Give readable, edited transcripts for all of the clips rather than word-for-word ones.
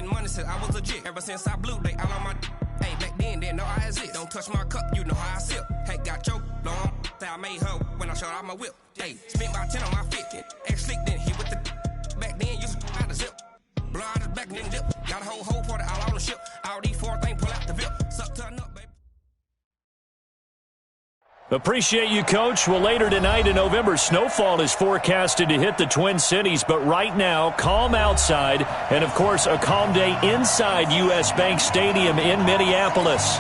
getting money since I was legit. Ever since I blew, they all on my. Hey, back then, didn't know I exist. Don't touch my cup, you know how I sip. Hey, got choked, long. Say I made her when I showed out my whip. Hey, spent about 10 on my fit. Ex-slick, then hit with the. Back then, used to out the zip. Blow out his back, then dip. Got a whole party all on the ship. All these 4 things, pull out the VIP. Suck, turn up, baby. Appreciate you, Coach. Well, later tonight in November, snowfall is forecasted to hit the Twin Cities, but right now, calm outside, and, of course, a calm day inside U.S. Bank Stadium in Minneapolis.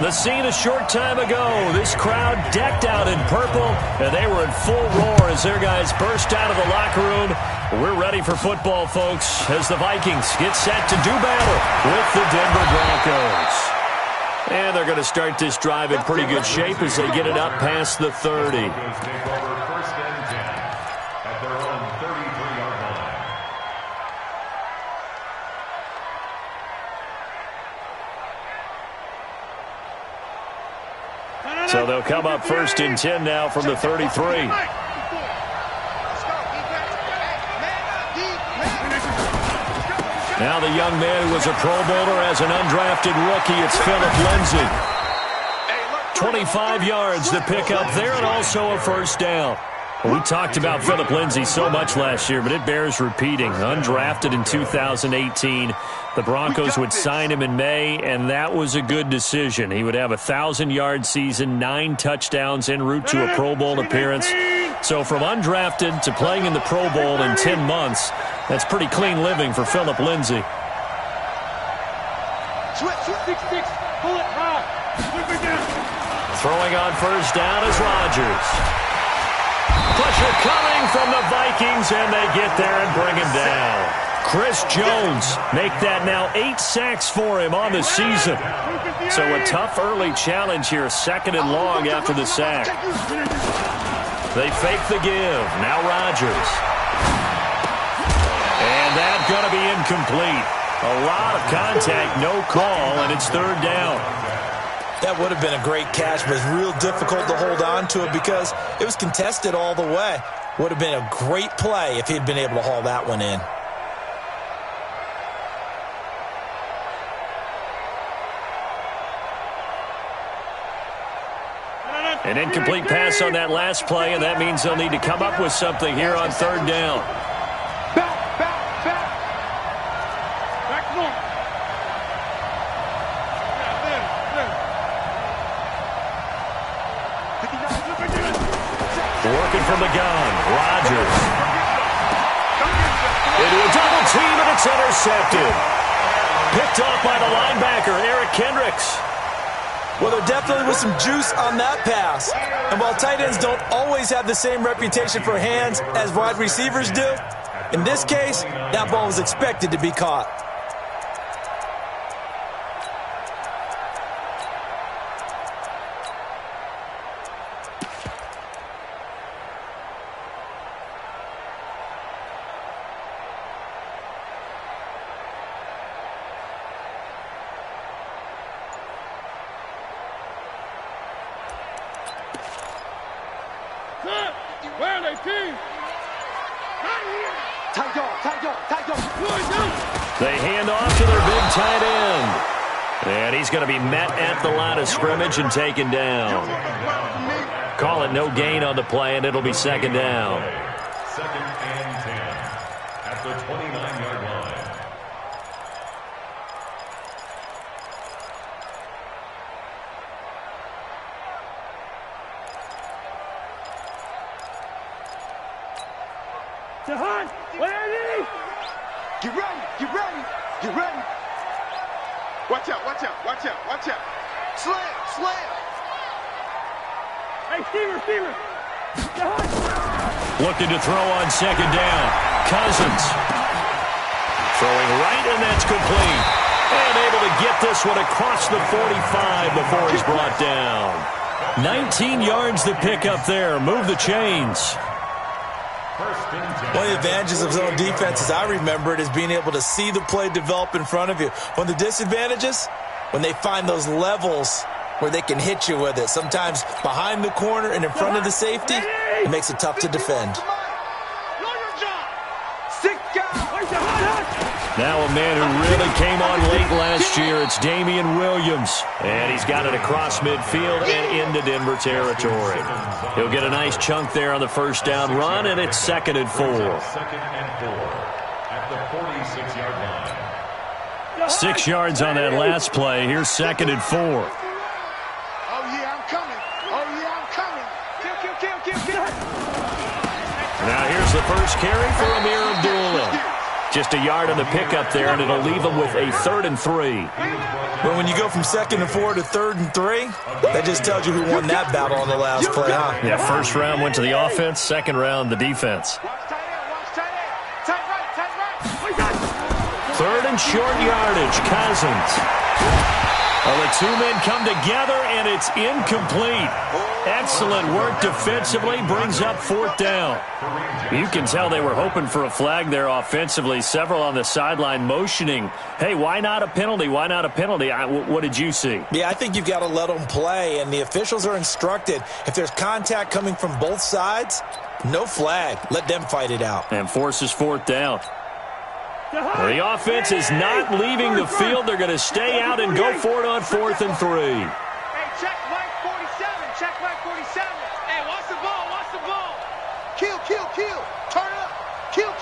The scene a short time ago, this crowd decked out in purple, and they were in full roar as their guys burst out of the locker room. We're ready for football, folks, as the Vikings get set to do battle with the Denver Broncos. And they're going to start this drive in pretty good shape as they get it up past the 30. So they'll come up 1st and 10 now from the 33. Now the young man who was a Pro Bowler as an undrafted rookie, it's Philip Lindsay. 25 yards to pick up there and also a first down. Well, we talked about Philip Lindsay so much last year, but it bears repeating. Undrafted in 2018. The Broncos would sign him in May, and that was a good decision. He would have a 1,000-yard season, 9 touchdowns en route to a Pro Bowl appearance. So from undrafted to playing in the Pro Bowl in 10 months, that's pretty clean living for Philip Lindsay. Throwing on first down is Rodgers. Pressure coming from the Vikings, and they get there and bring him down. Chris Jones make that now 8 sacks for him on the season. So a tough early challenge here, 2nd and long after the sack. They fake the give. Now Rodgers. And that's going to be incomplete. A lot of contact, no call, and it's 3rd down. That would have been a great catch, but it's real difficult to hold on to it because it was contested all the way. Would have been a great play if he'd been able to haul that one in. An incomplete pass on that last play, and that means they'll need to come up with something here on 3rd down. Working from the gun, Rodgers. Into a double team, and it's intercepted. Picked off by the linebacker, Eric Kendricks. Well, there definitely was some juice on that pass. And while tight ends don't always have the same reputation for hands as wide receivers do, in this case, that ball was expected to be caught. They hand off to their big tight end. And he's going to be met at the line of scrimmage and taken down. Call it no gain on the play, and it'll be 2nd down. 2nd and 10 at the 29-yard line. Get ready, get ready, get ready. Watch out, watch out, watch out, watch out. Slam, slam. Hey, Stever. Looking to throw on 2nd down. Cousins. Throwing right, and that's complete. And able to get this one across the 45 before he's brought down. 19 yards to pick up there. Move the chains. One of the advantages of zone defense, as I remember it, is being able to see the play develop in front of you. One of the disadvantages, when they find those levels where they can hit you with it. Sometimes behind the corner and in front of the safety, it makes it tough to defend. Sit down. Now a man who really came on late last year, it's Damian Williams. And he's got it across midfield and into Denver territory. He'll get a nice chunk there on the first down run, and it's 2nd and 4. 2nd and 4 at the 46-yard line. 6 yards on that last play. Here's 2nd and 4. Oh, yeah, I'm coming. Oh, yeah, I'm coming. Kill. Now here's the first carry for Amir Abdullah. Just a yard on the pickup there, and it'll leave them with a 3rd and 3. But when you go from 2nd and 4 to 3rd and 3, that just tells you who won that battle on the last play, huh? Yeah, first round went to the offense, second round the defense. 3rd and short yardage, Cousins. Well, the two men come together, and it's incomplete. Excellent work defensively, brings up 4th down. You can tell they were hoping for a flag there offensively. Several on the sideline motioning, hey, why not a penalty? Why not a penalty? What did you see? Yeah, I think you've got to let them play, and the officials are instructed. If there's contact coming from both sides, no flag. Let them fight it out. And forces 4th down. Well, the offense is not leaving the field. They're going to stay out and go for it on 4th and 3. Hey, check Mike 47. Check Mike 47. Hey, watch the ball. Watch the ball. Kill. Turn it up. Kill.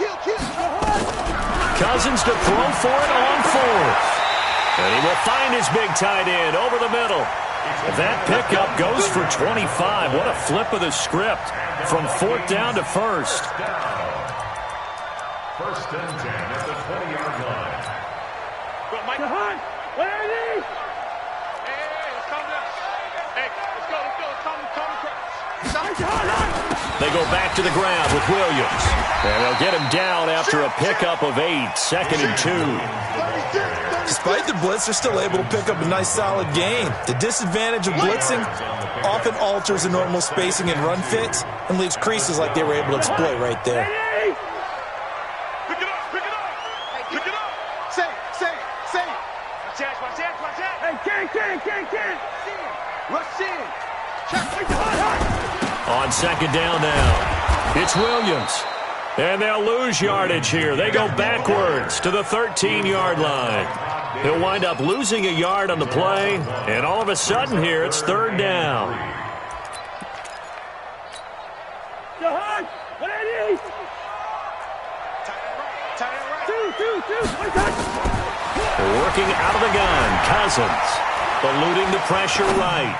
Cousins to throw for it on 4th. And he will find his big tight end over the middle. That pickup goes for 25. What a flip of the script from 4th down to 1st. 1st and 10 at the 20-yard line. Go, Mike. Where are these? Hey, let's calm down. Hey, let's go. They go back to the ground with Williams. And they'll get him down after a pickup of 8, 2nd and 2. Despite the blitz, they're still able to pick up a nice, solid gain. The disadvantage of blitzing often alters the normal spacing and run fits and leaves creases like they were able to exploit right there. Pick it up. Say it. Watch out. Hey, can't. Rush in. On 2nd down now, it's Williams. And they'll lose yardage here. They go backwards to the 13-yard line. He'll wind up losing a yard on the play, and all of a sudden here, it's 3rd down. Working out of the gun, Cousins. Eluding the pressure right.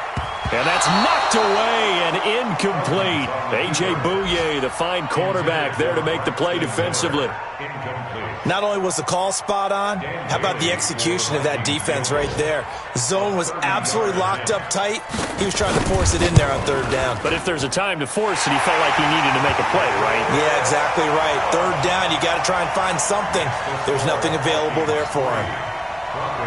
And that's knocked away and incomplete. A.J. Bouye, the fine cornerback, there to make the play defensively. Not only was the call spot on, how about the execution of that defense right there? The zone was absolutely locked up tight. He was trying to force it in there on 3rd down. But if there's a time to force it, he felt like he needed to make a play, right? Yeah, exactly right. 3rd down, you got to try and find something. There's nothing available there for him.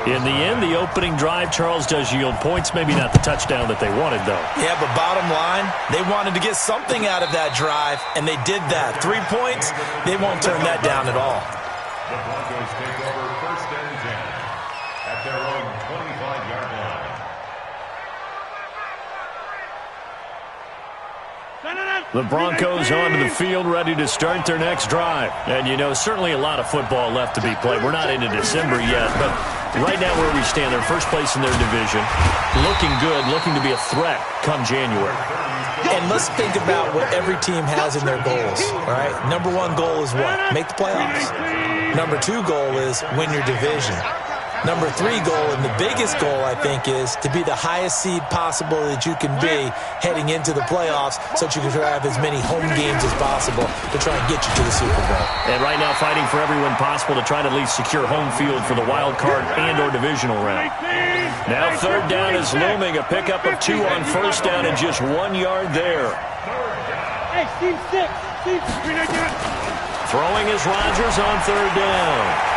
In the end, the opening drive, Charles, does yield points. Maybe not the touchdown that they wanted, though. Yeah, but bottom line, they wanted to get something out of that drive, and they did that. 3 points, they won't turn that down at all. The Broncos take over 1st and 10 at their own 25-yard line. The Broncos onto the field, ready to start their next drive. And, you know, certainly a lot of football left to be played. We're not into December yet, but right now where we stand, they're first place in their division. Looking good, looking to be a threat come January. And let's think about what every team has in their goals, all right? Number 1 goal is what? Make the playoffs. Number 2 goal is win your division. Number 3 goal, and the biggest goal, I think, is to be the highest seed possible that you can be heading into the playoffs so that you can have as many home games as possible to try and get you to the Super Bowl. And right now fighting for everyone possible to try to at least secure home field for the wild card and or divisional round. Now 3rd down is looming, a pickup of 2 on 1st down and just 1 yard there. Hey, Steve 6. Throwing is Rodgers on 3rd down.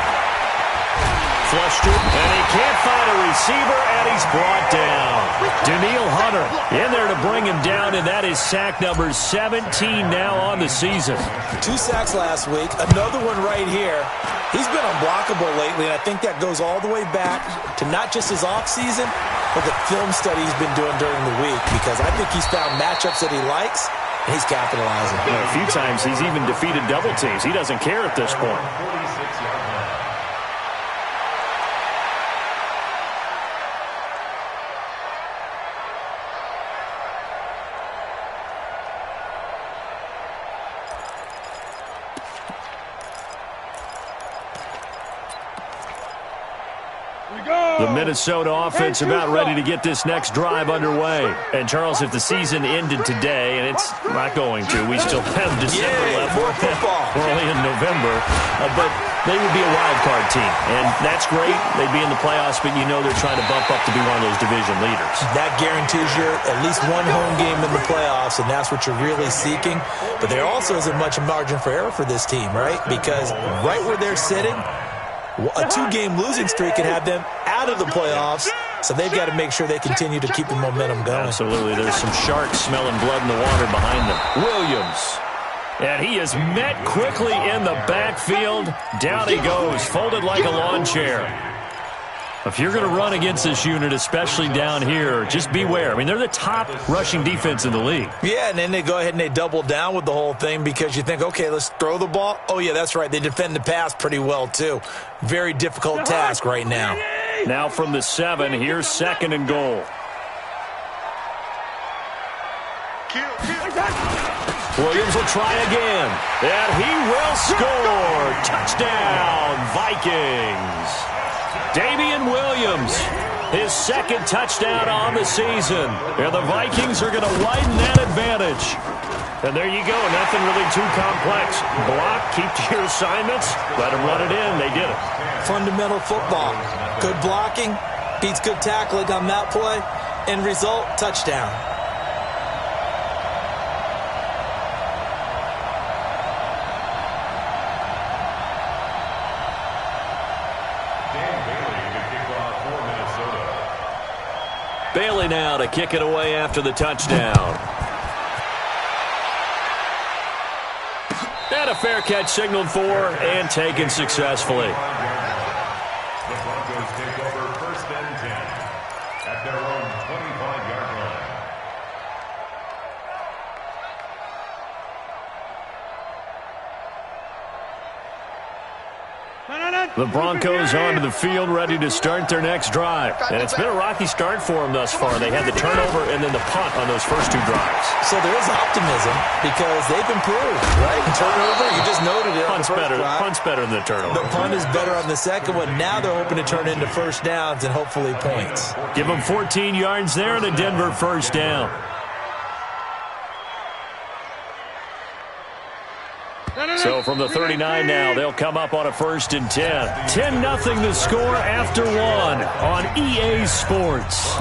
Flushed it, and he can't find a receiver, and he's brought down. Daniil Hunter in there to bring him down, and that is sack number 17 now on the season. 2 sacks last week, another one right here. He's been unblockable lately, and I think that goes all the way back to not just his offseason, but the film study he's been doing during the week, because I think he's found matchups that he likes, and he's capitalizing. A few times he's even defeated double teams. He doesn't care at this point. The Minnesota offense about ready to get this next drive underway. And, Charles, if the season ended today, and it's not going to, we still have December left. More football. We're only in November. But they would be a wild card team. And that's great. They'd be in the playoffs, but you know they're trying to bump up to be one of those division leaders. That guarantees you at least one home game in the playoffs, and that's what you're really seeking. But there also isn't much margin for error for this team, right? Because right where they're sitting, a 2-game losing streak can have them out of the playoffs, so they've got to make sure they continue to keep the momentum going. Absolutely. There's some sharks smelling blood in the water behind them. Williams. And he is met quickly in the backfield. Down he goes, folded like a lawn chair. If you're going to run against this unit, especially down here, just beware. I mean, they're the top rushing defense in the league. Yeah, and then they go ahead and they double down with the whole thing because you think, okay, let's throw the ball. Oh, yeah, that's right. They defend the pass pretty well, too. Very difficult task right now. Now from the 7, here's 2nd and goal. Williams will try again, and he will score. Touchdown, Vikings. Damian Williams, his 2nd touchdown on the season. And the Vikings are going to widen that advantage. And there you go, nothing really too complex. Block, keep to your assignments, let them run it in. They did it. Fundamental football. Good blocking, beats good tackling on that play. End result, touchdown. Bailey now to kick it away after the touchdown. And a fair catch signaled for and taken successfully. The Broncos take over 1st and 10 at their own 25-yard line. The Broncos onto the field, ready to start their next drive. And it's been a rocky start for them thus far. They had the turnover and then the punt on those first 2 drives. So there is optimism because they've improved, right? Turnover, you just noted it. Punt's better than the turnover. The punt is better on the second one. Now they're hoping to turn into first downs and hopefully points. Give them 14 yards there and a Denver first down. So from the 39 now, they'll come up on a 1st and 10. 10-0 the score after 1 on EA Sports.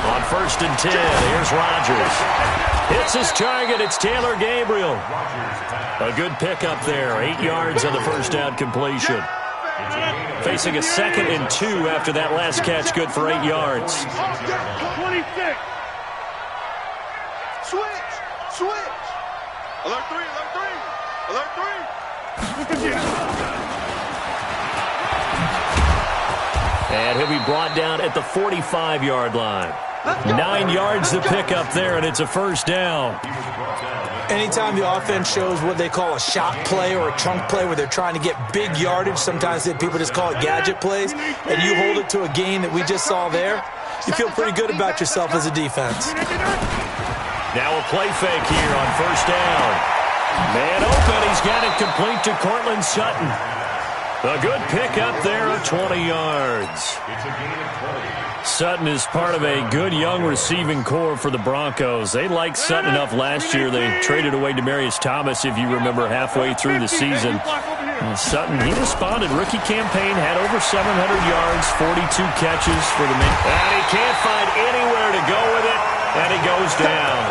On 1st and 10, here's Rodgers. Hits his target. It's Taylor Gabriel. A good pickup there. 8 yards on the first down completion. Facing a 2nd and 2 after that last catch. Good for 8 yards. 26. Switch. Alert 3, alert 3. Alert 3. And he'll be brought down at the 45-yard line. 9 yards to pick up there, and it's a first down. Anytime the offense shows what they call a shot play or a chunk play where they're trying to get big yardage, sometimes people just call it gadget plays, and you hold it to a gain that we just saw there, you feel pretty good about yourself as a defense. Now a play fake here on first down. Man open, he's got it complete to Cortland Sutton. A good pickup there of 20 yards. It's a gain of 20. Sutton is part of a good young receiving core for the Broncos. They liked Sutton enough last year. They traded away Demaryius Thomas, if you remember, halfway through the season. And Sutton, he responded. Rookie campaign, had over 700 yards, 42 catches for the man. And he can't find anywhere to go with it, and he goes down.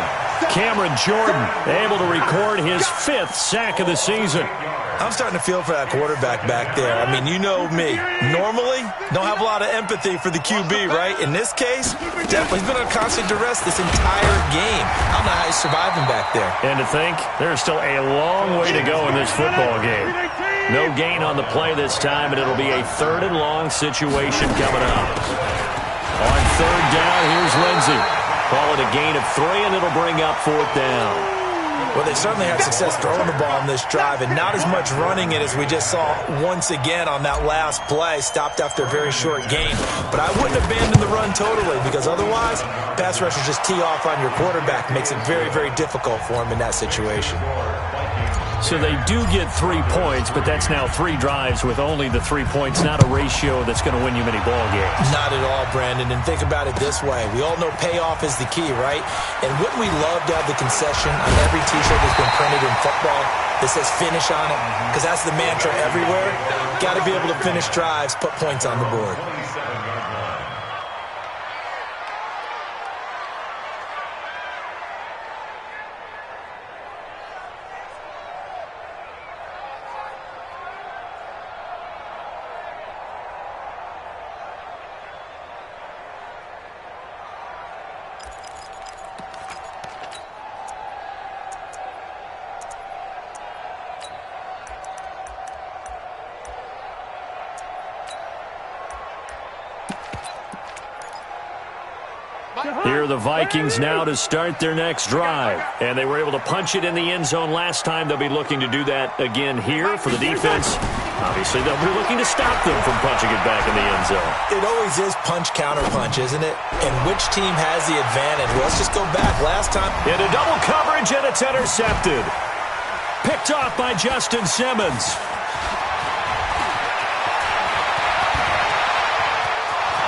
Cameron Jordan able to record his 5th sack of the season. I'm starting to feel for that quarterback back there. I mean, you know me. Normally, don't have a lot of empathy for the QB, right? In this case, definitely he's been under constant duress this entire game. I don't know how he's surviving back there. And to think, there's still a long way to go in this football game. No gain on the play this time, and it'll be a 3rd and long situation coming up. On 3rd down, here's Lindsey. Call it a gain of 3, and it'll bring up 4th down. Well, they certainly had success throwing the ball in this drive and not as much running it as we just saw once again on that last play. Stopped after a very short gain. But I wouldn't abandon the run totally because otherwise, pass rushers just tee off on your quarterback. Makes it very, very difficult for him in that situation. So they do get 3 points, but that's now 3 drives with only the 3 points, not a ratio that's going to win you many ball games. Not at all, Brandon. And think about it this way. We all know payoff is the key, right? And wouldn't we love to have the concession on every T-shirt that's been printed in football that says finish on it? Because that's the mantra everywhere. Got to be able to finish drives, put points on the board. Here are the Vikings now to start their next drive. And they were able to punch it in the end zone last time. They'll be looking to do that again here for the defense. Obviously, they'll be looking to stop them from punching it back in the end zone. It always is punch-counter-punch, isn't it? And which team has the advantage? Well, let's just go back. Last time. Into double coverage, and it's intercepted. Picked off by Justin Simmons.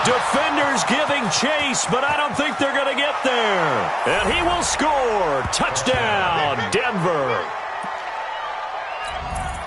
Defenders giving chase, but I don't think they're going to get there. And he will score. Touchdown, Denver.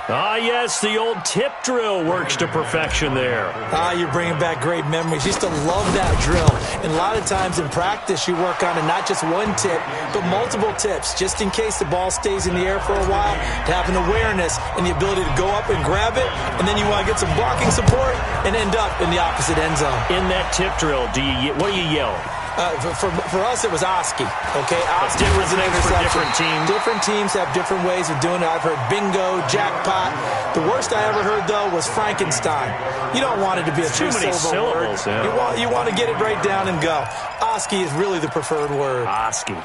Ah, yes, the old tip drill works to perfection there. You're bringing back great memories. Used to love that drill. And a lot of times in practice, you work on it, not just one tip, but multiple tips, just in case the ball stays in the air for a while, to have an awareness and the ability to go up and grab it, and then you want to get some blocking support and end up in the opposite end zone. In that tip drill, what do you yell? For us, it was Oski. Okay, Oski was an for different teams. Different teams have different ways of doing it. I've heard bingo, jackpot. The worst I ever heard, though, was Frankenstein. You don't want it to be a too many syllables. Yeah. You want to get it right down and go. Oski is really the preferred word. Oski.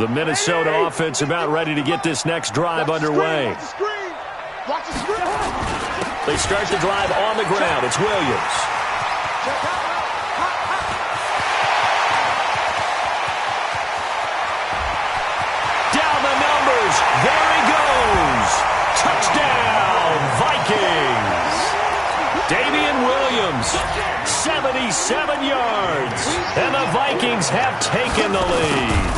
The Minnesota offense about ready to get this next drive underway. Watch the screen. They start the drive on the ground. It's Williams. Down the numbers. There he goes. Touchdown, Vikings. Damian Williams, 77 yards. And the Vikings have taken the lead.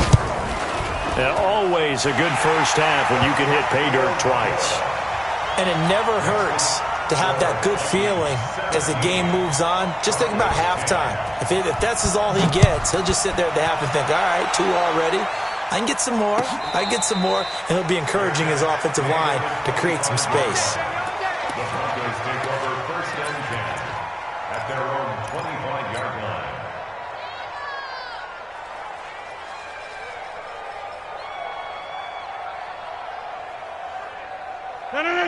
And always a good first half when you can hit pay dirt twice. And it never hurts to have that good feeling as the game moves on. Just think about halftime. If that's all he gets, he'll just sit there at the half and think, all right, 2 already. I can get some more. And he'll be encouraging his offensive line to create some space. The Broncos take over first and 10 at their own 25-yard line.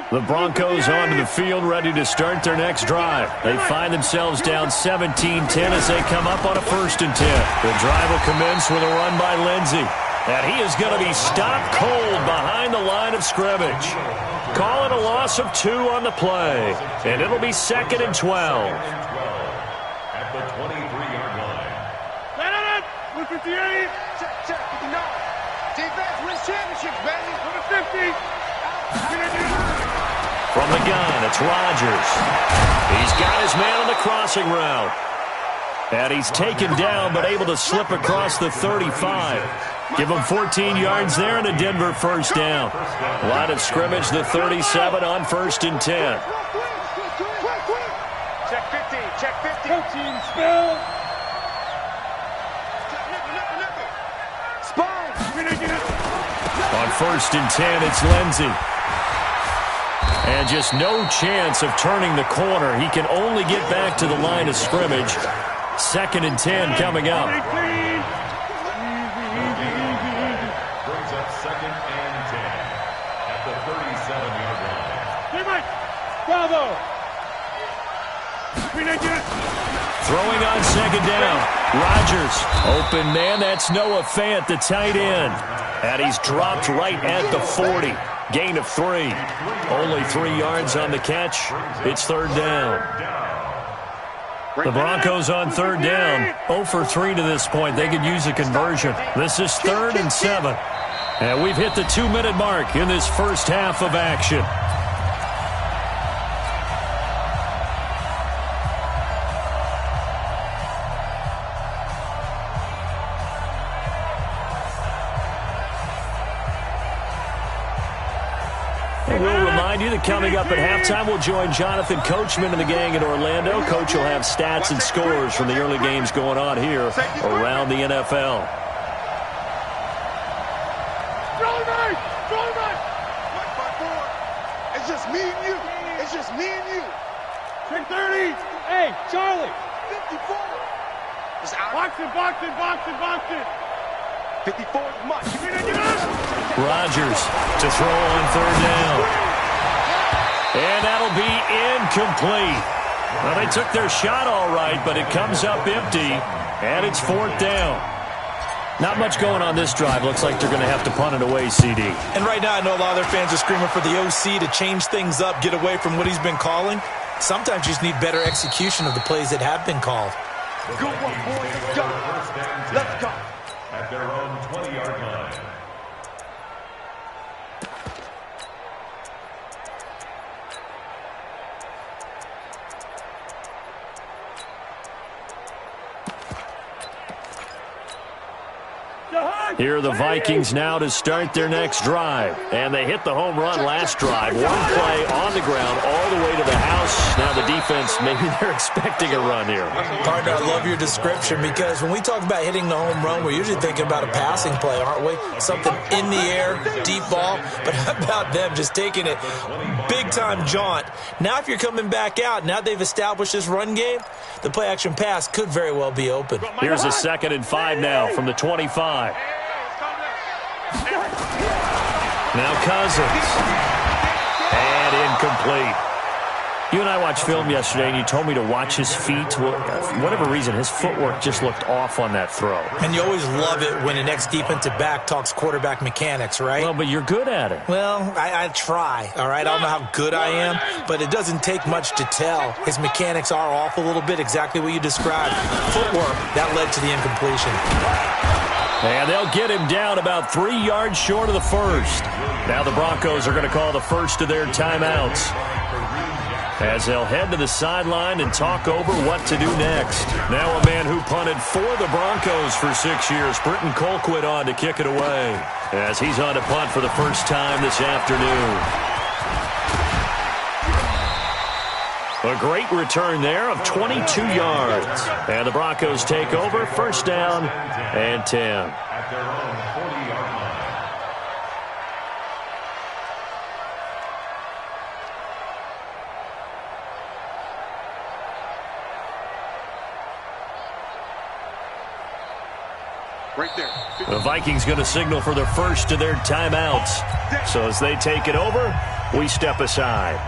The Broncos onto the field, ready to start their next drive. They find themselves down 17-10 as they come up on a 1st and 10. The drive will commence with a run by Lindsey. And he is going to be stopped cold behind the line of scrimmage. Call it a loss of 2 on the play. And it'll be 2nd and 12. At the 23-yard line. 58. Check, 59. Defense wins championships, baby. Number 50. From the gun, it's Rodgers. He's got his man on the crossing route. And he's taken down, but able to slip across the 35. Give him 14 yards there and a Denver first down. Line of scrimmage, the 37 on 1st and 10. Check 15, check 15. 15, spill. On 1st and 10, it's Lindsey. And just no chance of turning the corner. He can only get back to the line of scrimmage. 2nd and 10 coming up. Brings up 2nd and 10 at the 37-yard line. Throwing on 2nd down. Rodgers, open man, that's Noah Fant, the tight end. And he's dropped right at the 40. Gain of 3. Only 3 yards on the catch. It's third down. The Broncos on third down. 0 for 3 to this point. They could use a conversion. This is 3rd and 7. And we've hit the 2-minute mark in this first half of action. We'll remind you that coming up at halftime, we'll join Jonathan Coachman and the gang in Orlando. Coach will have stats and scores from the early games going on here around the NFL. It's just me and you. It's just me and you. Check 30. Hey, Charlie. 54. It's out. Box it. 54 is much. Rodgers to throw on third down. And that'll be incomplete. Well, they took their shot all right, but it comes up empty, and it's 4th down. Not much going on this drive. Looks like they're going to have to punt it away, CD. And right now, I know a lot of their fans are screaming for the OC to change things up, get away from what he's been calling. Sometimes you just need better execution of the plays that have been called. Good one, boys. Let's go. Let's go. At their own 20-yard line. Here are the Vikings now to start their next drive. And they hit the home run last drive. One play on the ground all the way to the house. Now the defense, maybe they're expecting a run here. Partner, I love your description because when we talk about hitting the home run, we're usually thinking about a passing play, aren't we? Something in the air, deep ball. But how about them just taking it big-time jaunt? Now if you're coming back out, now they've established this run game, the play-action pass could very well be open. Here's a 2nd and 5 now from the 25. Now Cousins. And incomplete. You and I watched film yesterday, and you told me to watch his feet. Well, for whatever reason, his footwork just looked off on that throw. And you always love it when an ex-defensive back talks quarterback mechanics, right? Well, but you're good at it. Well, I try, all right? I don't know how good I am, but it doesn't take much to tell. His mechanics are off a little bit, exactly what you described. Footwork, that led to the incompletion. And they'll get him down about 3 yards short of the first. Now the Broncos are going to call the first of their timeouts, as they'll head to the sideline and talk over what to do next. Now a man who punted for the Broncos for 6 years, Britton Colquitt, on to kick it away, as he's on to punt for the first time this afternoon. A great return there of 22 yards. And the Broncos take over, first down and 10. At their own 40-yard line. Right there. The Vikings going to signal for the first of their timeouts. So as they take it over, we step aside.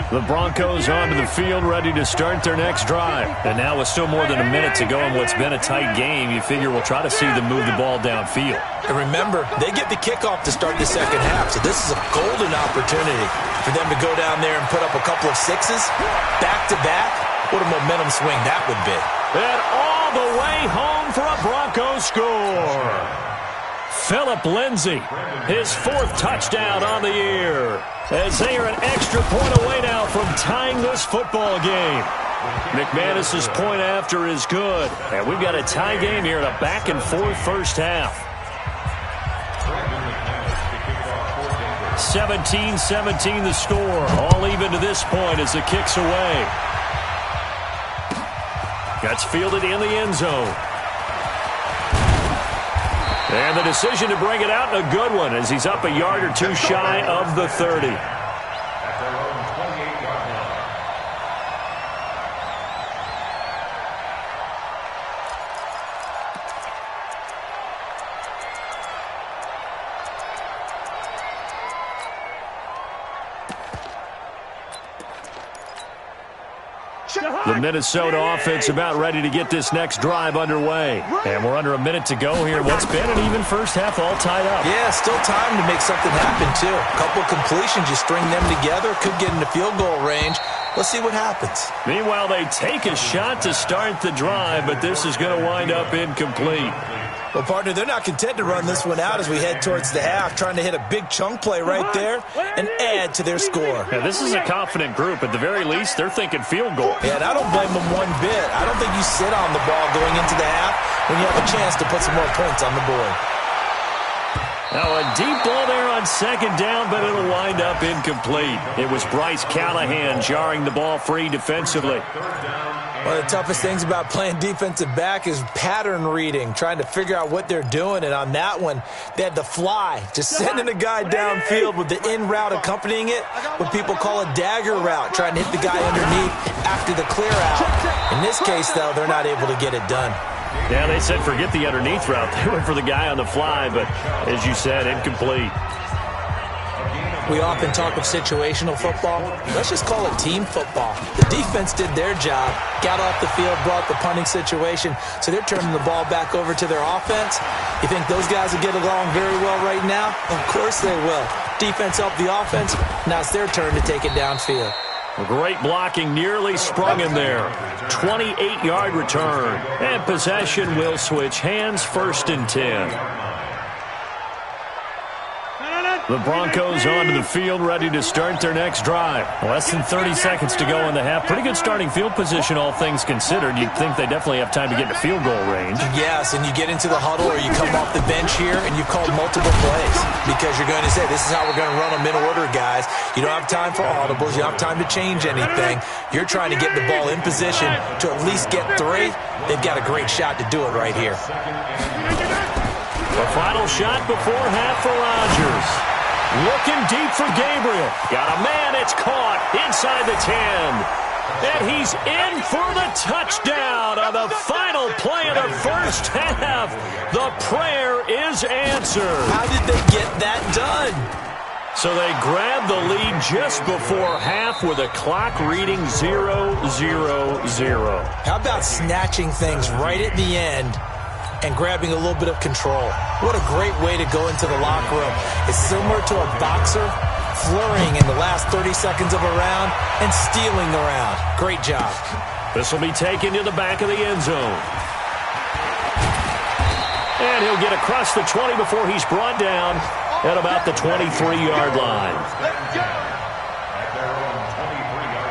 The Broncos onto the field, ready to start their next drive. And now with still more than a minute to go in what's been a tight game, you figure we'll try to see them move the ball downfield. And remember, they get the kickoff to start the second half, so this is a golden opportunity for them to go down there and put up a couple of sixes back-to-back. What a momentum swing that would be. And all the way home for a Broncos score. Phillip Lindsay, his 4th touchdown on the year, as they are an extra point away now from tying this football game. McManus's point after is good, and we've got a tie game here in a back-and-forth first half. 17-17 the score, all even to this point as the kick's away. Gets fielded in the end zone. And the decision to bring it out, and a good one, as he's up a yard or two shy of the 30. At their own 28-yard line. The Minnesota offense about ready to get this next drive underway. And we're under a minute to go here. What's been an even first half all tied up. Yeah, still time to make something happen, too. A couple of completions, you string them together, could get into field goal range. Let's see what happens. Meanwhile, they take a shot to start the drive, but this is going to wind up incomplete. Well, partner, they're not content to run this one out as we head towards the half, trying to hit a big chunk play right there and add to their score. Yeah, this is a confident group. At the very least, they're thinking field goal. Yeah, and I don't blame them one bit. I don't think you sit on the ball going into the half when you have a chance to put some more points on the board. Now a deep ball there on second down, but it'll wind up incomplete. It was Bryce Callahan jarring the ball free defensively. One of the toughest things about playing defensive back is pattern reading, trying to figure out what they're doing. And on that one, they had the fly, just sending a guy downfield with the in route accompanying it, what people call a dagger route, trying to hit the guy underneath after the clear out. In this case, though, they're not able to get it done. Yeah, they said forget the underneath route. They went for the guy on the fly, but as you said, incomplete. We often talk of situational football. Let's just call it team football. The defense did their job, got off the field, brought the punting situation, so they're turning the ball back over to their offense. You think those guys will get along very well right now? Of course they will. Defense helped the offense. Now it's their turn to take it downfield. Great blocking, nearly sprung him there. 28-yard return. And possession will switch hands, 1st and 10. The Broncos onto the field, ready to start their next drive. Less than 30 seconds to go in the half. Pretty good starting field position, all things considered. You'd think they definitely have time to get to field goal range. Yes, and you get into the huddle or you come off the bench here and you've called multiple plays because you're going to say, this is how we're going to run them in order, guys. You don't have time for audibles. You don't have time to change anything. You're trying to get the ball in position to at least get 3. They've got a great shot to do it right here. The final shot before half for Rodgers. Looking deep for Gabriel. Got a man, it's caught inside the 10. And he's in for the touchdown on the final play of the first half. The prayer is answered. How did they get that done? So they grabbed the lead just before half with a clock reading 0-0-0. How about snatching things right at the end and grabbing a little bit of control? What a great way to go into the locker room. It's similar to a boxer flurrying in the last 30 seconds of a round and stealing the round. Great job. This will be taken to the back of the end zone. And he'll get across the 20 before he's brought down at about the 23-yard line. Let's go. At their own 23-yard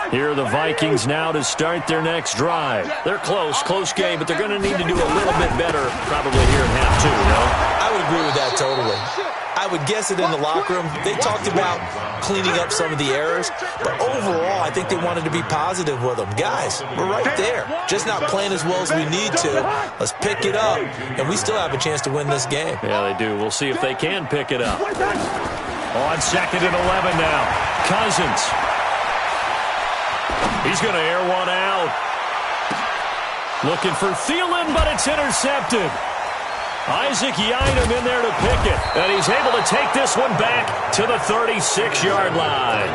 line. Here are the Vikings now to start their next drive. They're close game, but they're going to need to do a little bit better probably here in half 2, no? I would agree with that totally. I would guess it in the locker room. They talked about cleaning up some of the errors, but overall, I think they wanted to be positive with them. Guys, we're right there. Just not playing as well as we need to. Let's pick it up, and we still have a chance to win this game. Yeah, they do. We'll see if they can pick it up. On 2nd and 11 now. Cousins. He's going to air one out. Looking for Thielen, but it's intercepted. Isaac Yiadom in there to pick it. And he's able to take this one back to the 36-yard line.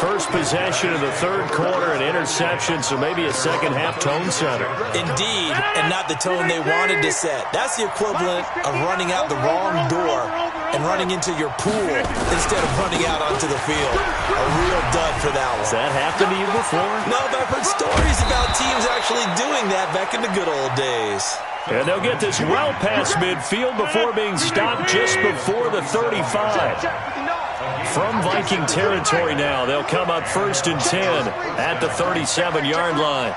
First possession of the third quarter, an interception, so maybe a second-half tone setter. Indeed, and not the tone they wanted to set. That's the equivalent of running out the wrong door and running into your pool instead of running out onto the field. A real dud for that one. Has that happened to you before? No, but I've heard stories about teams actually doing that back in the good old days. And they'll get this well past midfield before being stopped just before the 35. From Viking territory now, they'll come up 1st and 10 at the 37-yard line.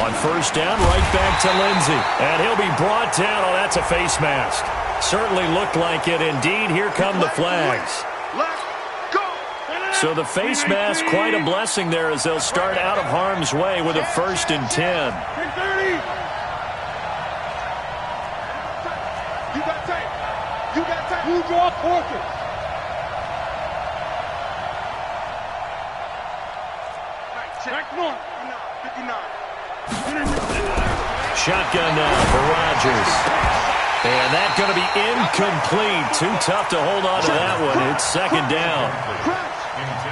On first down, right back to Lindsey. And he'll be brought down. Oh, that's a face mask. Certainly looked like it. Indeed, here come the flags. So the face mask, quite a blessing there as they'll start out of harm's way with a 1st and 10. You got tape. You got tape. You draw portrait. Check 1. 59. Shotgun now for Rodgers. And that's going to be incomplete. Too tough to hold on to that one. It's second down.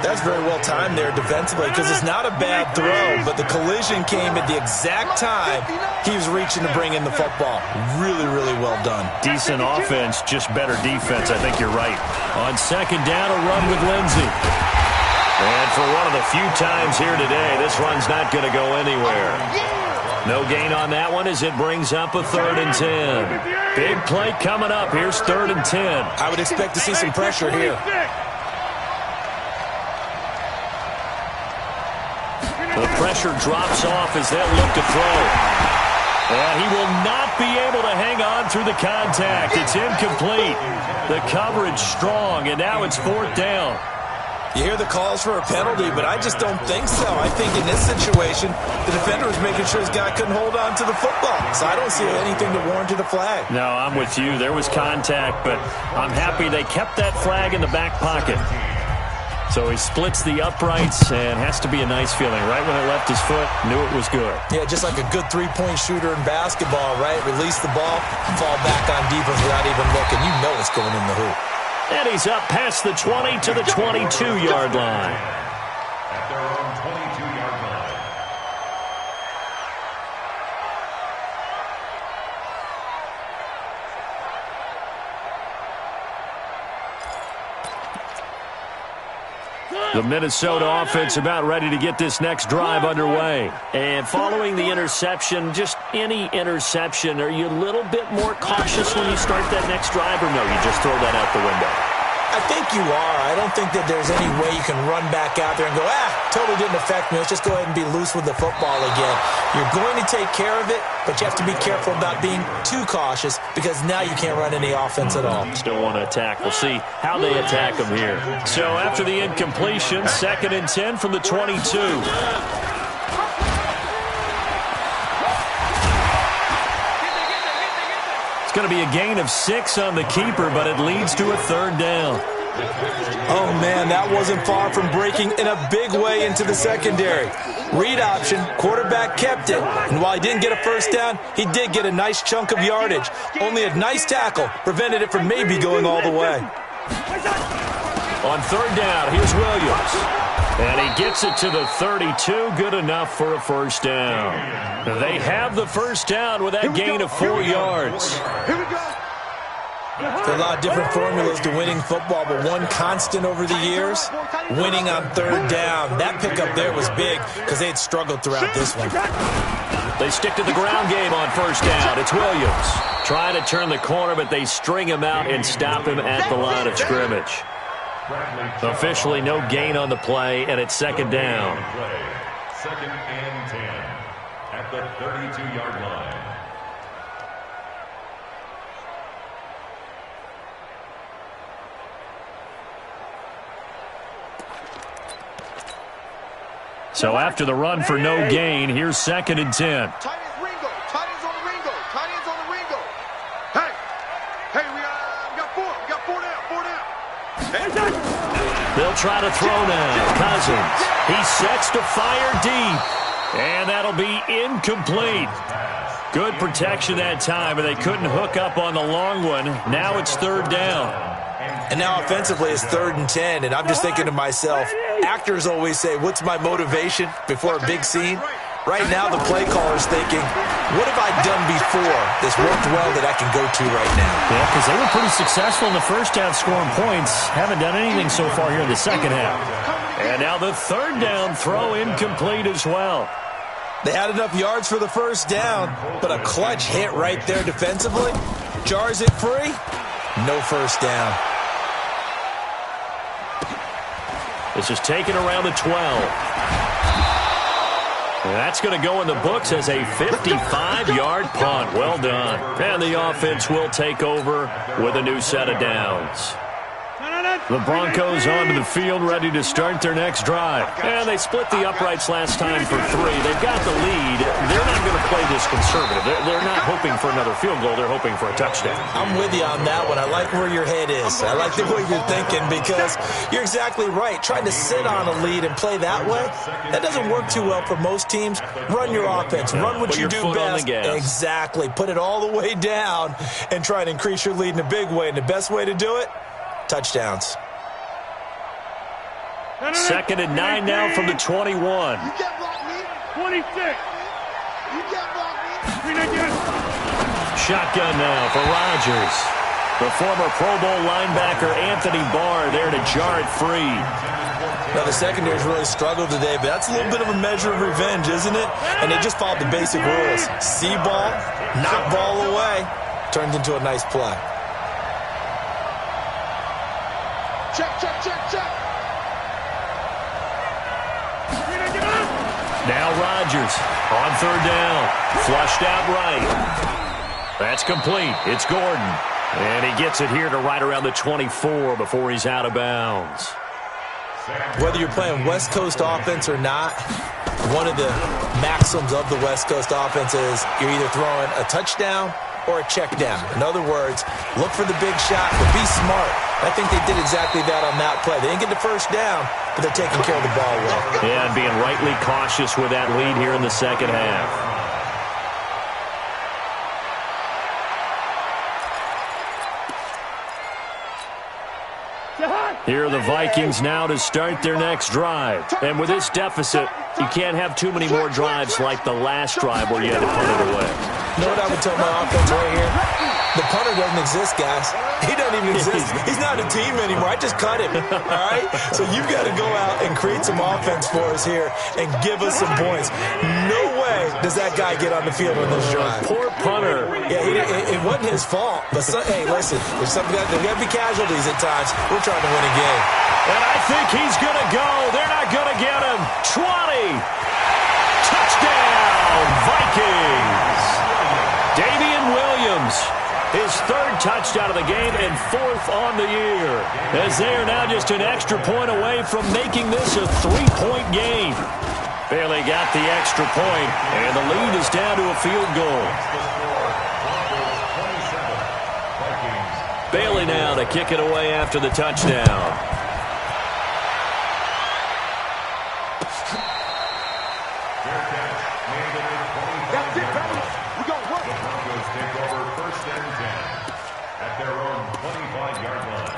That's very well timed there defensively because it's not a bad throw, but the collision came at the exact time he was reaching to bring in the football. Really, really well done. Decent offense, just better defense. I think you're right. On second down, a run with Lindsey. And for one of the few times here today, this run's not going to go anywhere. No gain on that one as it brings up a 3rd and 10. Big play coming up. Here's 3rd and 10. I would expect to see some pressure here. The pressure drops off as they'll look to throw. And he will not be able to hang on through the contact. It's incomplete. The coverage strong, and now it's 4th down. You hear the calls for a penalty, but I just don't think so. I think in this situation, the defender was making sure his guy couldn't hold on to the football. So I don't see anything to warrant a flag. No, I'm with you. There was contact, but I'm happy they kept that flag in the back pocket. So he splits the uprights, and has to be a nice feeling. Right when it left his foot, knew it was good. Yeah, just like a good three-point shooter in basketball, right? Release the ball, fall back on defense without even looking. You know it's going in the hoop. And he's up past the 20 to the 22-yard line. At their own 22-yard line. The Minnesota offense about ready to get this next drive underway. And following the interception, just any interception, are you a little bit more cautious when you start that next drive, or no, you just throw that out the window? I think you are. I don't think that there's any way you can run back out there and go, totally didn't affect me. Let's just go ahead and be loose with the football again. You're going to take care of it, but you have to be careful about being too cautious because now you can't run any offense at all. Still want to attack. We'll see how they attack them here. So after the incompletion, 2nd and 10 from the 22. It's going to be a gain of 6 on the keeper, but it leads to a 3rd down. Oh, man, that wasn't far from breaking in a big way into the secondary. Read option, quarterback kept it, and while he didn't get a first down, he did get a nice chunk of yardage. Only a nice tackle prevented it from maybe going all the way. On 3rd down, here's Williams. And he gets it to the 32, good enough for a first down. They have the first down with that gain of 4 yards. Here we go. There are a lot of different formulas to winning football, but one constant over the years, winning on 3rd down. That pickup there was big because they had struggled throughout this one. They stick to the ground game on first down. It's Williams. Trying to turn the corner, but they string him out and stop him at the line of scrimmage. Officially no gain on the play, and it's 2nd down. 2nd and 10 at the 32-yard line. So after the run for no gain, here's 2nd and 10. Tight ends Ringo. Tight ends on the Ringo. Tight ends on the Ringo. Hey, we got 4. We got 4 down. 4 down. They'll try to throw now. Cousins. He sets to fire deep. And that'll be incomplete. Good protection that time, but they couldn't hook up on the long one. Now it's 3rd down. And now offensively it's 3rd and 10, and I'm just thinking to myself, actors always say, what's my motivation before a big scene? Right now the play caller's thinking, what have I done before this worked well that I can go to right now? Yeah, because they were pretty successful in the first half scoring points. Haven't done anything so far here in the second half. And now the 3rd down throw incomplete as well. They had enough yards for the first down, but a clutch hit right there defensively. Jars it free. No first down. This is taken around the 12. And that's going to go in the books as a 55-yard punt. Well done. And the offense will take over with a new set of downs. The Broncos onto the field, ready to start their next drive. And they split the uprights last time for 3. They've got the lead. They're not going to play this conservative. They're not hoping for another field goal. They're hoping for a touchdown. I'm with you on that one. I like where your head is. I like the way you're thinking because you're exactly right. Trying to sit on a lead and play that way, that doesn't work too well for most teams. Run your offense. Run what you do best. Exactly. Put it all the way down and try and increase your lead in a big way. And the best way to do it, touchdowns. 2nd and 9 now from the 21. You can't block me. 26. You can't block me. Shotgun now for Rodgers. The former Pro Bowl linebacker Anthony Barr there to jar it free. Now, the secondary's really struggled today, but that's a little bit of a measure of revenge, isn't it? And they just followed the basic rules. See ball, knock ball away, turns into a nice play. Check, check, check, check. Now Rodgers on 3rd down. Flushed out right. That's complete. It's Gordon. And he gets it here to right around the 24 before he's out of bounds. Whether you're playing West Coast offense or not, one of the maxims of the West Coast offense is you're either throwing a touchdown or a check down. In other words, look for the big shot, but be smart. I think they did exactly that on that play. They didn't get the first down, but they're taking care of the ball well. Yeah, and being rightly cautious with that lead here in the second half. Here are the Vikings now to start their next drive. And with this deficit, you can't have too many more drives like the last drive where you had to punt it away. You know what I would tell my offense right here? The punter doesn't exist, guys. He doesn't even exist. He's not a team anymore. I just cut him, all right? So you've got to go out and create some offense for us here and give us some points. No way does that guy get on the field on this drive. Poor punter. Yeah, it wasn't his fault. But, hey, listen, there's got to be casualties at times. We're trying to win a game. And I think he's going to go. They're not going to get him. 20. Touchdown, Vikings. Damian Williams. His 3rd touchdown of the game and 4th on the year. As they are now just an extra point away from making this a 3-point game. Bailey got the extra point, and the lead is down to a field goal. Bailey now to kick it away after the touchdown. That's it, baby. We gonna work. The Broncos take over 1st and 10 at their own 25-yard line.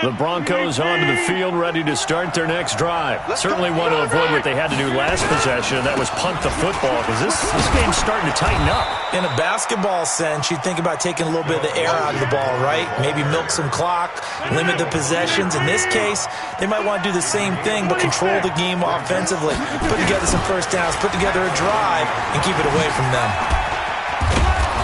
The Broncos onto the field, ready to start their next drive. Certainly want to avoid what they had to do last possession, and that was punt the football, because this game's starting to tighten up. In a basketball sense, you think about taking a little bit of the air out of the ball, right? Maybe milk some clock, limit the possessions. In this case, they might want to do the same thing, but control the game offensively. Put together some first downs, put together a drive, and keep it away from them.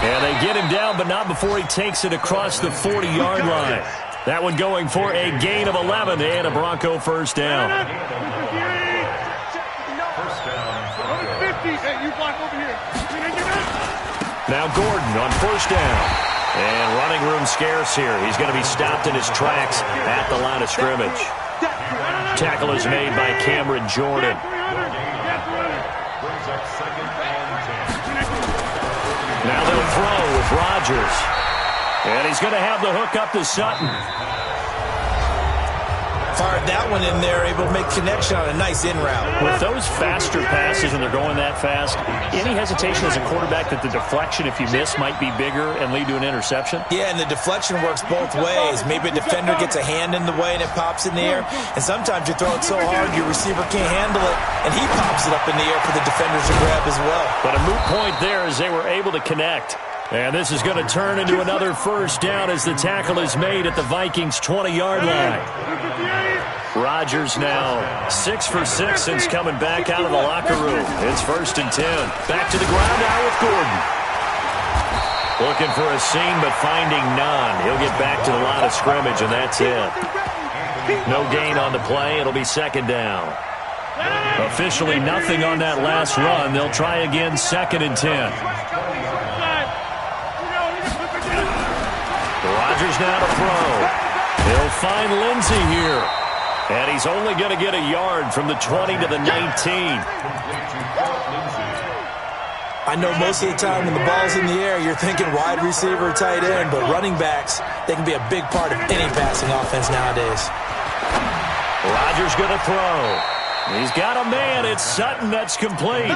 And they get him down, but not before he takes it across the 40-yard line. That one going for a gain of 11 and a Bronco first down. Now Gordon on 1st down. And running room scarce here. He's going to be stopped in his tracks at the line of scrimmage. Tackle is made by Cameron Jordan. Now they'll throw with Rodgers. And he's going to have the hook up to Sutton. Fired that one in there, able to make connection on a nice in route. With those faster passes and they're going that fast, any hesitation as a quarterback that the deflection, if you miss, might be bigger and lead to an interception? Yeah, and the deflection works both ways. Maybe a defender gets a hand in the way and it pops in the air. And sometimes you throw it so hard your receiver can't handle it, and he pops it up in the air for the defenders to grab as well. But a moot point there as they were able to connect. And this is going to turn into another first down as the tackle is made at the Vikings' 20-yard line. Rodgers now 6 for 6 since coming back out of the locker room. It's 1st and 10. Back to the ground now with Gordon. Looking for a seam, but finding none. He'll get back to the line of scrimmage, and that's it. No gain on the play. It'll be 2nd down. Officially nothing on that last run. They'll try again 2nd and 10. Rodgers now to throw. He'll find Lindsey here. And he's only going to get a yard from the 20 to the 19. I know most of the time when the ball's in the air, you're thinking wide receiver, tight end, but running backs, they can be a big part of any passing offense nowadays. Rodgers going to throw. He's got a man. It's Sutton. That's complete.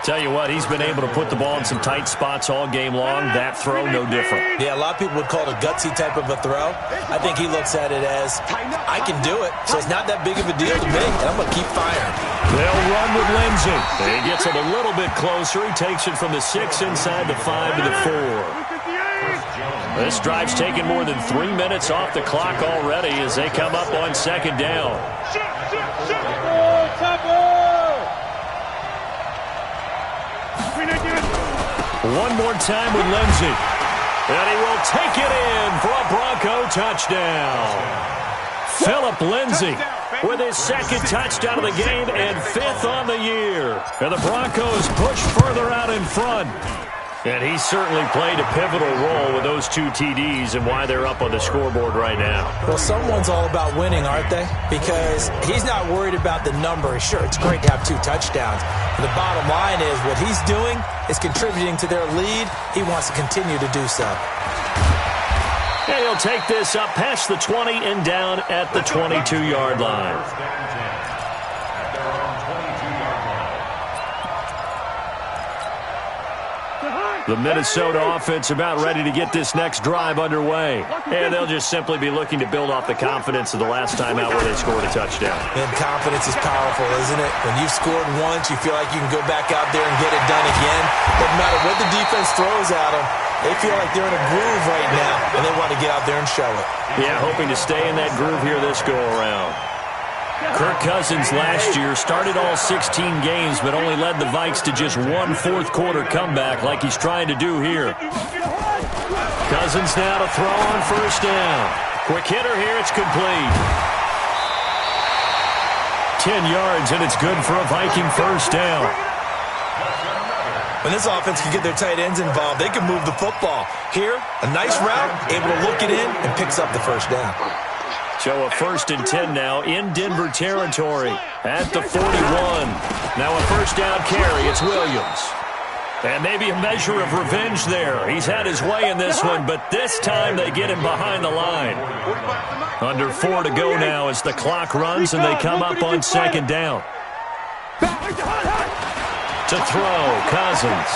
Tell you what, he's been able to put the ball in some tight spots all game long. That throw, no different. Yeah, a lot of people would call it a gutsy type of a throw. I think he looks at it as, I can do it, so it's not that big of a deal to me, and I'm going to keep firing. They'll run with Lindsey. He gets it a little bit closer. He takes it from the 6 inside the 5 to the 4. This drive's taken more than 3 minutes off the clock already as they come up on second down. One more time with Lindsey. And he will take it in for a Bronco touchdown. Phillip Lindsey with his second touchdown of the game and 5th on the year. And the Broncos push further out in front. And he certainly played a pivotal role with those 2 TDs and why they're up on the scoreboard right now. Well, someone's all about winning, aren't they? Because he's not worried about the number. Sure, it's great to have 2 touchdowns. But the bottom line is what he's doing is contributing to their lead. He wants to continue to do so. And he'll take this up past the 20 and down at the 22-yard line. The Minnesota offense about ready to get this next drive underway. And they'll just simply be looking to build off the confidence of the last time out where they scored a touchdown. And confidence is powerful, isn't it? When you've scored once, you feel like you can go back out there and get it done again. Doesn't matter what the defense throws at them. They feel like they're in a groove right now, and they want to get out there and show it. Yeah, hoping to stay in that groove here this go-around. Kirk Cousins last year started all 16 games but only led the Vikes to just 1 fourth-quarter comeback like he's trying to do here. Cousins now to throw on first down. Quick hitter here, it's complete. 10 yards, and it's good for a Viking first down. When this offense can get their tight ends involved, they can move the football. Here, a nice route, able to look it in, and picks up the first down. So a 1st and 10 now in Denver territory at the 41. Now a first down carry. It's Williams. And maybe a measure of revenge there. He's had his way in this one, but this time they get him behind the line. Under 4 to go now as the clock runs and they come up on second down. To throw, Cousins.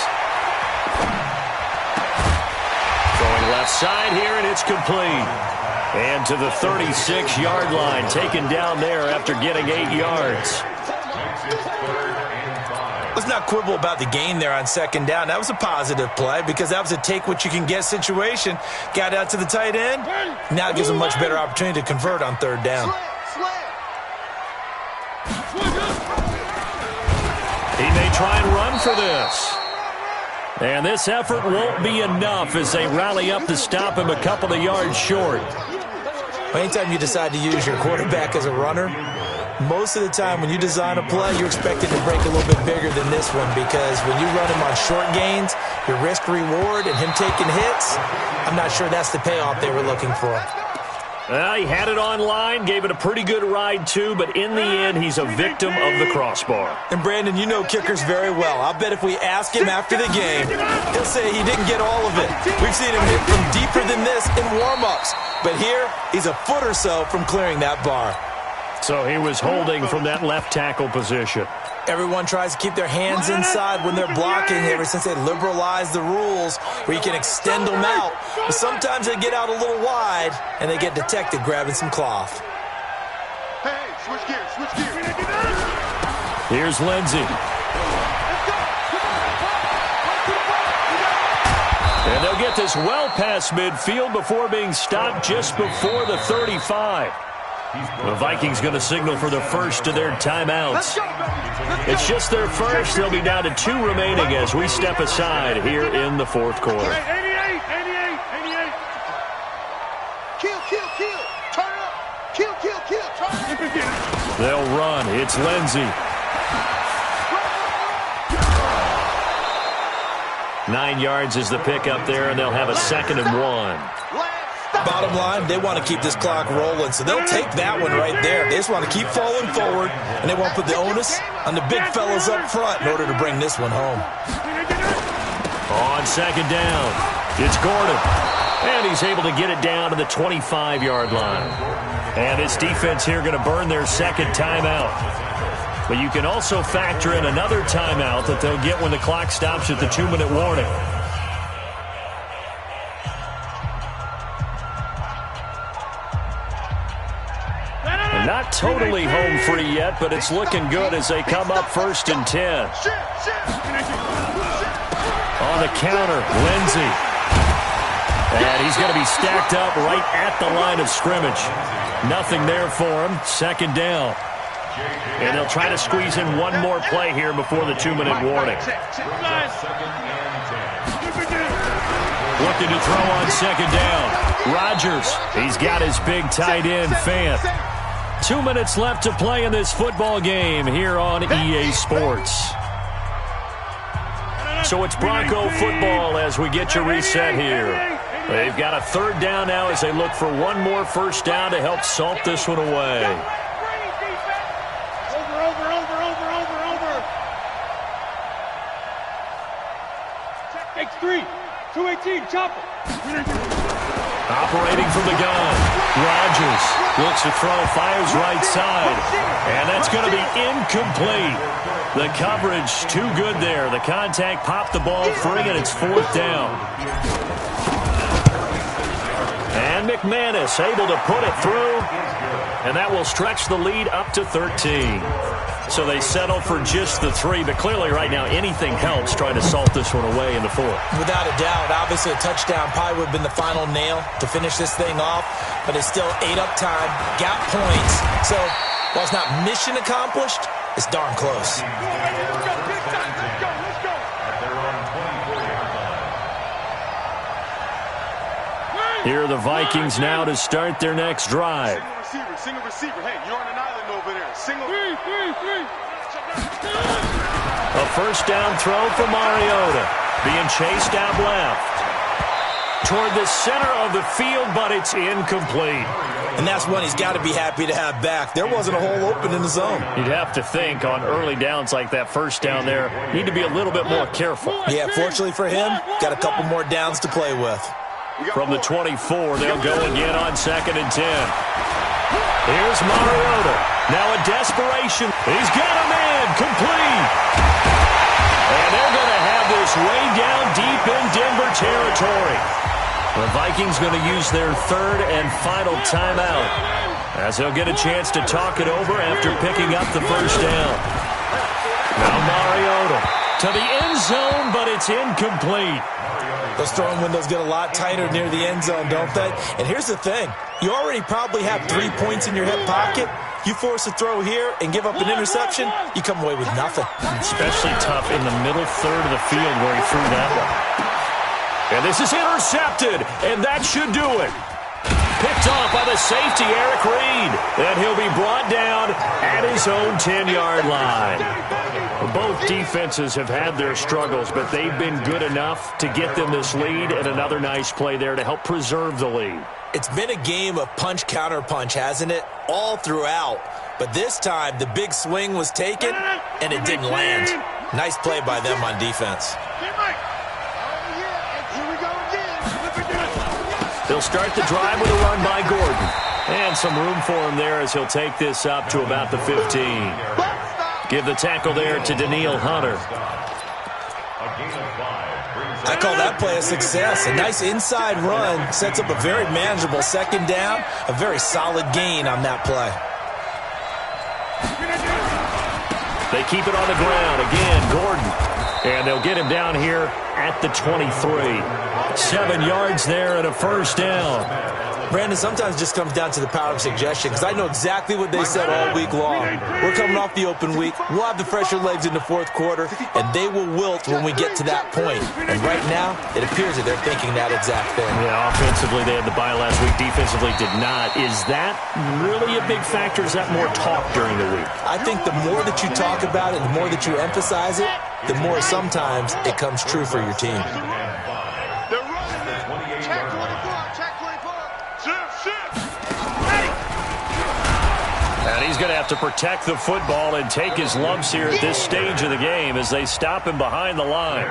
Throwing left side here, and it's complete. And to the 36-yard line, taken down there after getting 8 yards. Let's not quibble about the gain there on second down. That was a positive play because that was a take-what-you-can-get situation. Got out to the tight end. Now it gives them a much better opportunity to convert on third down. He may try and run for this. And this effort won't be enough as they rally up to stop him a couple of yards short. Anytime you decide to use your quarterback as a runner, most of the time when you design a play, you're expected to break a little bit bigger than this one because when you run him on short gains, your risk-reward and him taking hits, I'm not sure that's the payoff they were looking for. He had it online, gave it a pretty good ride too, but in the end, he's a victim of the crossbar. And Brandon, you know kickers very well. I'll bet if we ask him after the game, he'll say he didn't get all of it. We've seen him hit from deeper than this in warm-ups. But here, he's a foot or so from clearing that bar. So he was holding from that left tackle position. Everyone tries to keep their hands inside when they're blocking ever since they liberalized the rules where you can extend them out. But sometimes they get out a little wide and they get detected grabbing some cloth. Hey, switch gears, switch gears. Here's Lindsey. And they'll get this well past midfield before being stopped just before the 35. The Vikings going to signal for the first of their timeouts. It's just their first. They'll be down to 2 remaining as we step aside here in the fourth quarter. 88. Kill. Turn it up. Kill. Turn it up. They'll run. It's Lindsey. 9 yards is the pickup there, and they'll have a 2nd and 1. Bottom line, they want to keep this clock rolling, so they'll take that one right there. They just want to keep falling forward, and they won't put the onus on the big fellas up front in order to bring this one home. On 2nd down, it's Gordon, and he's able to get it down to the 25-yard line. And this defense here going to burn their 2nd timeout. But you can also factor in another timeout that they'll get when the clock stops at the 2-minute warning. Not totally home free yet, but it's looking good as they come up 1st and 10. On the counter, Lindsey. And he's going to be stacked up right at the line of scrimmage. Nothing there for him. 2nd down. And they'll try to squeeze in one more play here before the 2-minute warning. Looking to throw on 2nd down. Rodgers, he's got his big tight end, Fant. 2 minutes left to play in this football game here on EA Sports. So it's Bronco football as we get you reset here. They've got a 3rd down now as they look for one more 1st down to help salt this one away. Over. Takes 3. 218, chopper. Operating from the gun. Rodgers looks to throw, fires right side. And that's going to be incomplete. The coverage too good there. The contact popped the ball free, and it's 4th down. And McManus able to put it through. And that will stretch the lead up to 13. So they settle for just the 3, but clearly right now anything helps trying to salt this one away in the 4th. Without a doubt, obviously a touchdown probably would have been the final nail to finish this thing off, but it's still 8 up time, got points. So while it's not mission accomplished, it's darn close. Here are the Vikings now to start their next drive. Single receiver. Hey, you're on an island over there. Single. A 1st down throw for Mariota. Being chased out left. Toward the center of the field, but it's incomplete. And that's one he's got to be happy to have back. There wasn't a hole open in the zone. You'd have to think on early downs like that 1st down there, need to be a little bit more careful. Yeah, fortunately for him, got a couple more downs to play with. From the 24, they'll go again on 2nd and 10. Here's Mariota. Now a desperation. He's got a man. Complete. And they're going to have this way down deep in Denver territory. The Vikings going to use their 3rd and final timeout as they'll get a chance to talk it over after picking up the 1st down. Now Mariota to the end zone, but it's incomplete. Those throwing windows get a lot tighter near the end zone, don't they? And here's the thing. You already probably have 3 points in your hip pocket. You force a throw here and give up an interception, you come away with nothing. Especially tough in the middle 3rd of the field where he threw that one. And this is intercepted, and that should do it. Picked off by the safety, Eric Reed. And he'll be brought down at his own 10-yard line. Both defenses have had their struggles, but they've been good enough to get them this lead, and another nice play there to help preserve the lead. It's been a game of punch-counter-punch, hasn't it? All throughout. But this time, the big swing was taken, and it didn't land. Nice play by them on defense. They'll start the drive with a run by Gordon. And some room for him there as he'll take this up to about the 15. Give the tackle there to Daniil Hunter. I call that play a success. A nice inside run sets up a very manageable 2nd down. A very solid gain on that play. They keep it on the ground. Again, Gordon. And they'll get him down here at the 23. 7 yards there and a 1st down. Brandon, sometimes it just comes down to the power of suggestion, because I know exactly what they said all week long. We're coming off the open week. We'll have the fresher legs in the fourth quarter, and they will wilt when we get to that point. And right now, it appears that they're thinking that exact thing. Yeah, offensively, they had the bye last week. Defensively, did not. Is that really a big factor? Is that more talk during the week? I think the more that you talk about it, the more that you emphasize it, the more sometimes it comes true for your team. They're running it. Check 24. Check 24. Shift. And he's going to have to protect the football and take his lumps here at this stage of the game as they stop him behind the line.